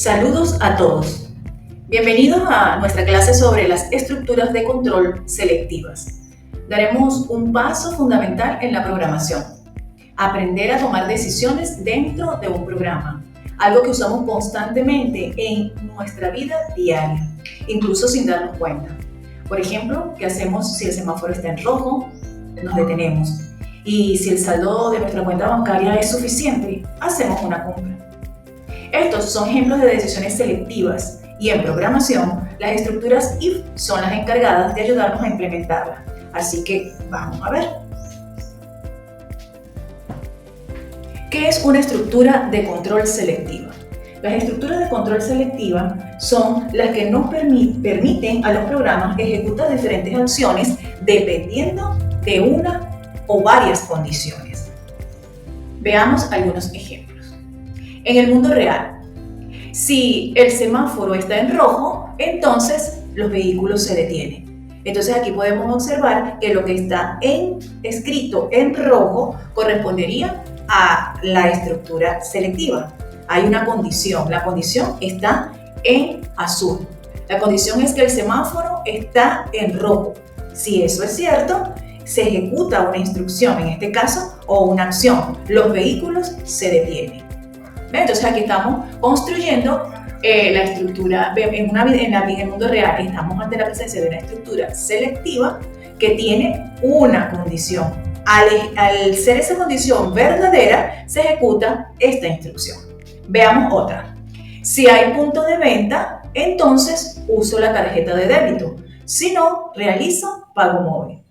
Saludos a todos. Bienvenidos a nuestra clase sobre las estructuras de control selectivas. Daremos un paso fundamental en la programación. Aprender a tomar decisiones dentro de un programa. Algo que usamos constantemente en nuestra vida diaria, incluso sin darnos cuenta. Por ejemplo, ¿qué hacemos si el semáforo está en rojo? Nos detenemos. Y si el saldo de nuestra cuenta bancaria es suficiente, hacemos una compra. Estos son ejemplos de decisiones selectivas y en programación las estructuras if son las encargadas de ayudarnos a implementarlas. Así que vamos a ver. ¿Qué es una estructura de control selectiva? Las estructuras de control selectiva son las que nos permiten a los programas ejecutar diferentes acciones dependiendo de una o varias condiciones. Veamos algunos ejemplos. En el mundo real, si el semáforo está en rojo, entonces los vehículos se detienen. Entonces aquí podemos observar que lo que está escrito en rojo correspondería a la estructura selectiva. Hay una condición, la condición está en azul. La condición es que el semáforo está en rojo. Si eso es cierto, se ejecuta una instrucción, en este caso, o una acción. Los vehículos se detienen. Entonces aquí estamos construyendo la estructura, en el mundo real estamos ante la presencia de una estructura selectiva que tiene una condición. Al ser esa condición verdadera, se ejecuta esta instrucción. Veamos otra. Si hay punto de venta, entonces uso la tarjeta de débito. Si no, realizo pago móvil.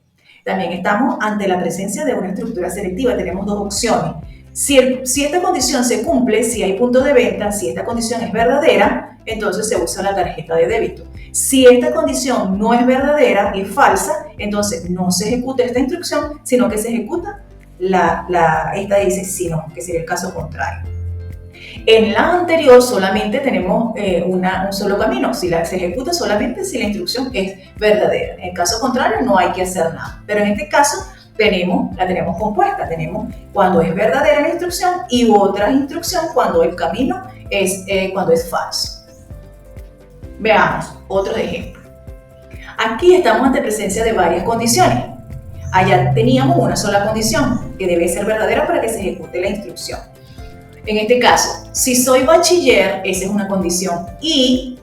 También estamos ante la presencia de una estructura selectiva. Tenemos dos opciones. Si esta condición se cumple, si hay punto de venta, si esta condición es verdadera, entonces se usa la tarjeta de débito. Si esta condición no es verdadera y es falsa, entonces no se ejecuta esta instrucción, sino que se ejecuta esta dice si no, que sería el caso contrario. En la anterior solamente tenemos un solo camino, se ejecuta solamente si la instrucción es verdadera. En el caso contrario no hay que hacer nada, pero en este caso la tenemos compuesta, tenemos cuando es verdadera la instrucción y otra instrucción cuando el camino cuando es falso. Veamos otro ejemplo. Aquí estamos ante presencia de varias condiciones. Allá teníamos una sola condición, que debe ser verdadera para que se ejecute la instrucción. En este caso, si soy bachiller, esa es una condición, y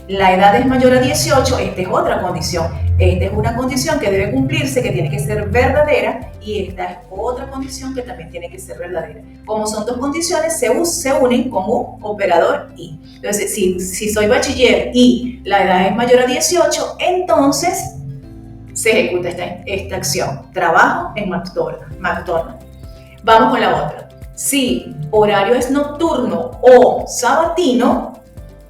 la edad es mayor a 18, esta es otra condición. Esta es una condición que debe cumplirse, que tiene que ser verdadera, y esta es otra condición que también tiene que ser verdadera. Como son dos condiciones, se unen con un operador y. Entonces, si soy bachiller y la edad es mayor a 18, entonces se ejecuta esta acción. Trabajo en McDonald's. Vamos con la otra. Si horario es nocturno o sabatino,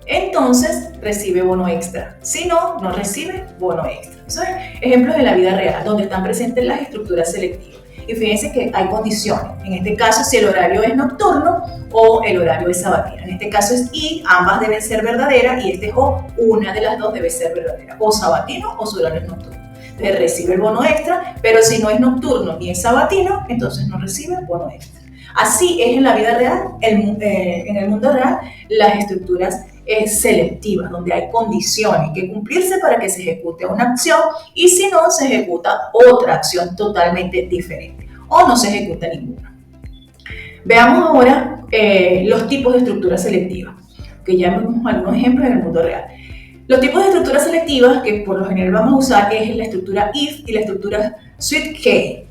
entonces recibe bono extra. Si no, no recibe bono extra. Eso es ejemplos de la vida real, donde están presentes las estructuras selectivas. Y fíjense que hay condiciones. En este caso, si el horario es nocturno o el horario es sabatino. En este caso es y, ambas deben ser verdaderas, y este es o, una de las dos debe ser verdadera. O sabatino o su horario es nocturno. Entonces recibe el bono extra, pero si no es nocturno ni es sabatino, entonces no recibe el bono extra. Así es en la vida real, en el mundo real, las estructuras selectivas, donde hay condiciones que cumplirse para que se ejecute una acción, y si no, se ejecuta otra acción totalmente diferente o no se ejecuta ninguna. Veamos ahora los tipos de estructuras selectivas, que ya vimos algunos ejemplos en el mundo real. Los tipos de estructuras selectivas que por lo general vamos a usar es la estructura if y la estructura switch-case.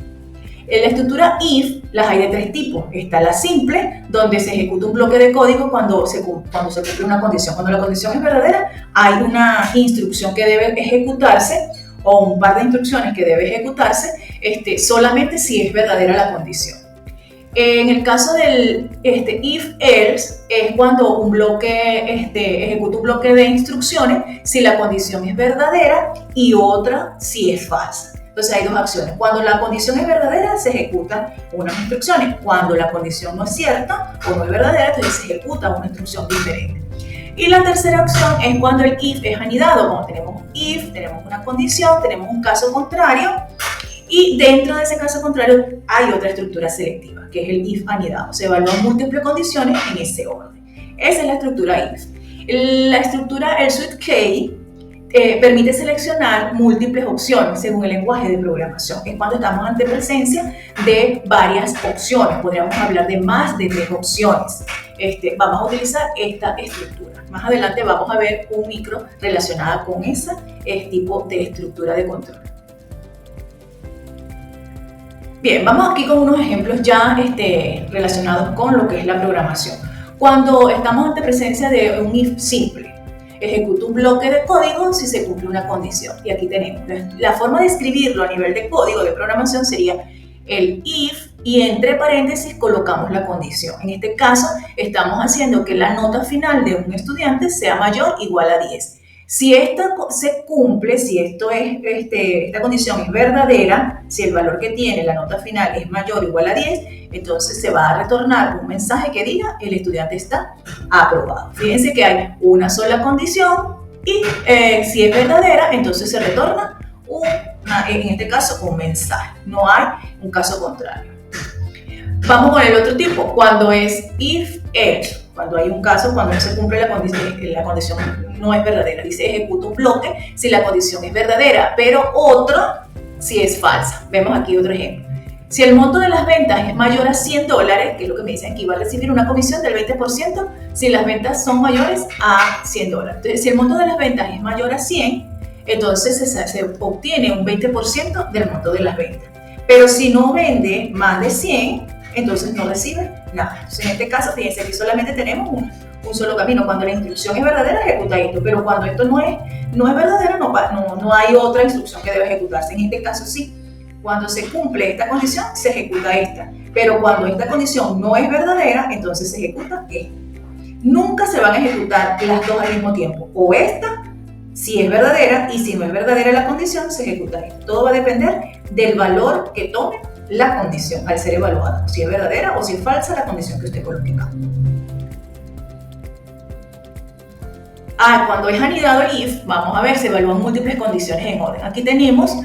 En la estructura if las hay de tres tipos. Está la simple, donde se ejecuta un bloque de código cuando se cumple una condición. Cuando la condición es verdadera, hay una instrucción que debe ejecutarse o un par de instrucciones que debe ejecutarse solamente si es verdadera la condición. En el caso del if-else es cuando un bloque ejecuta un bloque de instrucciones si la condición es verdadera y otra si es falsa. Entonces hay dos acciones. Cuando la condición es verdadera, se ejecutan unas instrucciones. Cuando la condición no es cierta o no es verdadera, entonces se ejecuta una instrucción diferente. Y la tercera opción es cuando el if es anidado. Cuando tenemos un if, tenemos una condición, tenemos un caso contrario, y dentro de ese caso contrario hay otra estructura selectiva, que es el if anidado. Se evalúan múltiples condiciones en ese orden. Esa es la estructura if. La estructura, el Suite K, permite seleccionar múltiples opciones según el lenguaje de programación. Es cuando estamos ante presencia de varias opciones. Podríamos hablar de más de 3 opciones. Vamos a utilizar esta estructura. Más adelante vamos a ver un micro relacionada con ese tipo de estructura de control. Bien, vamos aquí con unos ejemplos ya relacionados con lo que es la programación. Cuando estamos ante presencia de un if simple, ejecuta un bloque de código si se cumple una condición. Y aquí tenemos, la forma de escribirlo a nivel de código de programación sería el if y entre paréntesis colocamos la condición. En este caso, estamos haciendo que la nota final de un estudiante sea mayor o igual a 10. Si esta se cumple, si esta condición es verdadera, si el valor que tiene la nota final es mayor o igual a 10, entonces se va a retornar un mensaje que diga el estudiante está aprobado. Fíjense que hay una sola condición y si es verdadera, entonces se retorna en este caso un mensaje. No hay un caso contrario. Vamos con el otro tipo, cuando es if else. Cuando hay un caso, cuando no se cumple la condición no es verdadera. Dice ejecuta un bloque si la condición es verdadera, pero otro si es falsa. Vemos aquí otro ejemplo. Si el monto de las ventas es mayor a $100, que es lo que me dicen aquí, va a recibir una comisión del 20% si las ventas son mayores a $100. Entonces, si el monto de las ventas es mayor a 100, entonces se obtiene un 20% del monto de las ventas. Pero si no vende más de 100, entonces no recibe nada. Entonces, en este caso, fíjense, aquí solamente tenemos un solo camino. Cuando la instrucción es verdadera, ejecuta esto, pero cuando esto no es verdadero, no hay otra instrucción que debe ejecutarse. En este caso sí, cuando se cumple esta condición, se ejecuta esta, pero cuando esta condición no es verdadera, entonces se ejecuta esta. Nunca se van a ejecutar las dos al mismo tiempo, o esta, si es verdadera, y si no es verdadera la condición, se ejecuta esta. Todo va a depender del valor que tome la condición al ser evaluada, si es verdadera o si es falsa la condición que usted coloque acá. Cuando es anidado el if, vamos a ver, se evalúan múltiples condiciones en orden. Aquí tenemos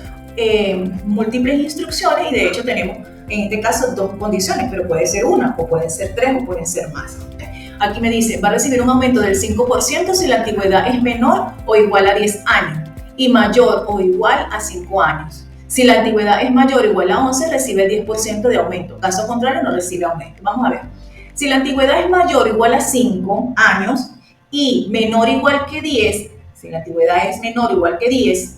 múltiples instrucciones y de hecho tenemos en este caso 2 condiciones, pero puede ser una, o pueden ser 3, o pueden ser más. Aquí me dice, va a recibir un aumento del 5% si la antigüedad es menor o igual a 10 años y mayor o igual a 5 años. Si la antigüedad es mayor o igual a 11, recibe el 10% de aumento. Caso contrario, no recibe aumento. Vamos a ver. Si la antigüedad es mayor o igual a 5 años y menor o igual que 10, si la antigüedad es menor o igual que 10,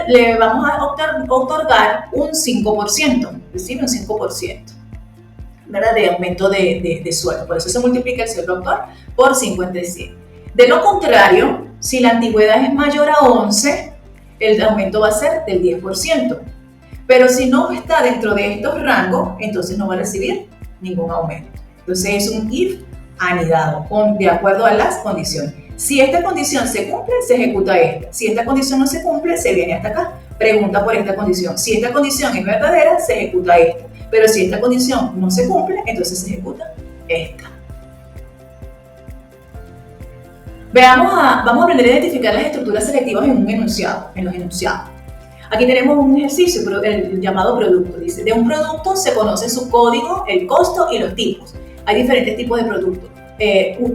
le vamos a otorgar un 5%, recibe un 5%, ¿verdad? De aumento de sueldo. Por eso se multiplica el sueldo actual por 5 entre 100. De lo contrario, si la antigüedad es mayor a 11, el aumento va a ser del 10%. Pero si no está dentro de estos rangos, entonces no va a recibir ningún aumento. Entonces es un if anidado, de acuerdo a las condiciones. Si esta condición se cumple, se ejecuta esta. Si esta condición no se cumple, se viene hasta acá, pregunta por esta condición. Si esta condición es verdadera, se ejecuta esta. Pero si esta condición no se cumple, entonces se ejecuta esta. Vamos a aprender a identificar las estructuras selectivas en un enunciado, en los enunciados. Aquí tenemos un ejercicio el llamado producto. Dice, de un producto se conoce su código, el costo y los tipos. Hay diferentes tipos de productos.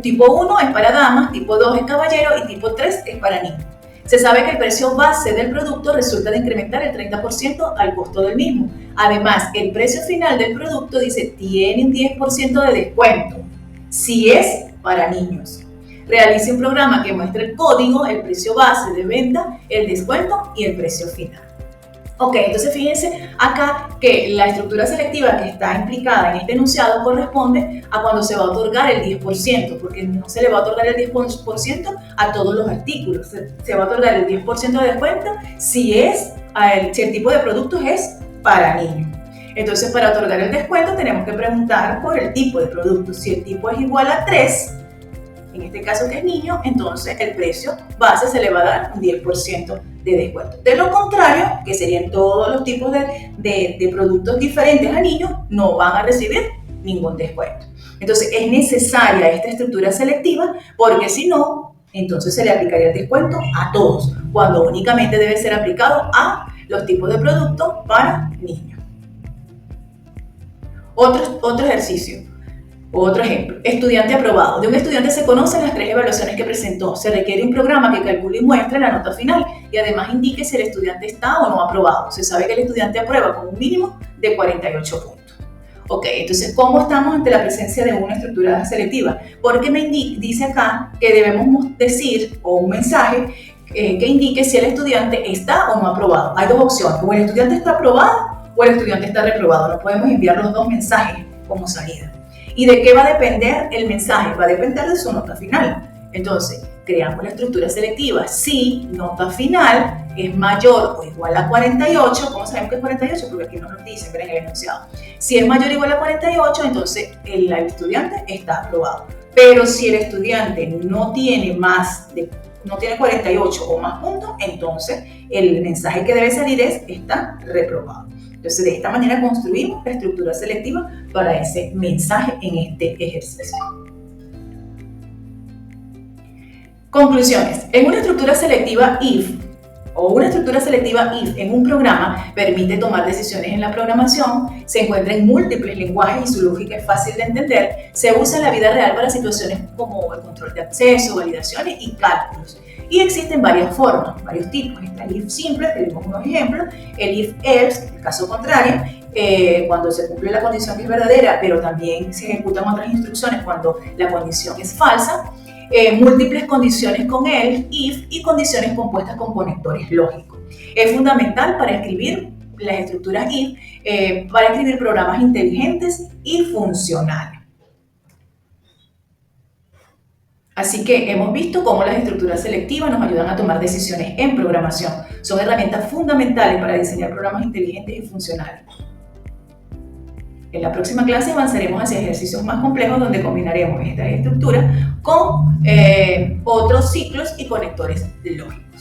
Tipo 1 es para damas, tipo 2 es caballero y tipo 3 es para niños. Se sabe que el precio base del producto resulta de incrementar el 30% al costo del mismo. Además, el precio final del producto dice tiene un 10% de descuento si es para niños. Realice un programa que muestre el código, el precio base de venta, el descuento y el precio final. Ok, entonces fíjense acá que la estructura selectiva que está implicada en este enunciado corresponde a cuando se va a otorgar el 10%, porque no se le va a otorgar el 10% a todos los artículos. Se va a otorgar el 10% de descuento si el tipo de productos es para niños. Entonces, para otorgar el descuento tenemos que preguntar por el tipo de producto. Si el tipo es igual a 3, en este caso que es niño, entonces el precio base se le va a dar un 10% de descuento. De lo contrario, que serían todos los tipos de productos diferentes a niños, no van a recibir ningún descuento. Entonces es necesaria esta estructura selectiva porque si no, entonces se le aplicaría el descuento a todos, cuando únicamente debe ser aplicado a los tipos de productos para niños. Otro ejercicio. Otro ejemplo, estudiante aprobado. De un estudiante se conocen las 3 evaluaciones que presentó. Se requiere un programa que calcule y muestre la nota final y además indique si el estudiante está o no aprobado. Se sabe que el estudiante aprueba con un mínimo de 48 puntos. Ok, entonces, ¿cómo estamos ante la presencia de una estructura selectiva? Porque me dice acá que debemos decir, o un mensaje, que indique si el estudiante está o no aprobado. Hay dos opciones, o el estudiante está aprobado o el estudiante está reprobado. No podemos enviar los dos mensajes como salida. ¿Y de qué va a depender el mensaje? Va a depender de su nota final. Entonces, creamos la estructura selectiva. Si nota final es mayor o igual a 48, ¿cómo sabemos que es 48? Porque aquí nos lo dice, miren el enunciado. Si es mayor o igual a 48, entonces el estudiante está aprobado. Pero si el estudiante no tiene 48 o más puntos, entonces el mensaje que debe salir es está reprobado. Entonces, de esta manera construimos la estructura selectiva para ese mensaje en este ejercicio. Conclusiones. En una estructura selectiva IF en un programa permite tomar decisiones en la programación, se encuentra en múltiples lenguajes y su lógica es fácil de entender, se usa en la vida real para situaciones como el control de acceso, validaciones y cálculos. Y existen varias formas, varios tipos. Está el if simple, tenemos unos ejemplos, el if else, el caso contrario, cuando se cumple la condición que es verdadera, pero también se ejecutan otras instrucciones cuando la condición es falsa, múltiples condiciones con el if y condiciones compuestas con conectores lógicos. Es fundamental para escribir las estructuras if, para escribir programas inteligentes y funcionales. Así que hemos visto cómo las estructuras selectivas nos ayudan a tomar decisiones en programación. Son herramientas fundamentales para diseñar programas inteligentes y funcionales. En la próxima clase avanzaremos hacia ejercicios más complejos donde combinaremos estas estructuras con otros ciclos y conectores lógicos.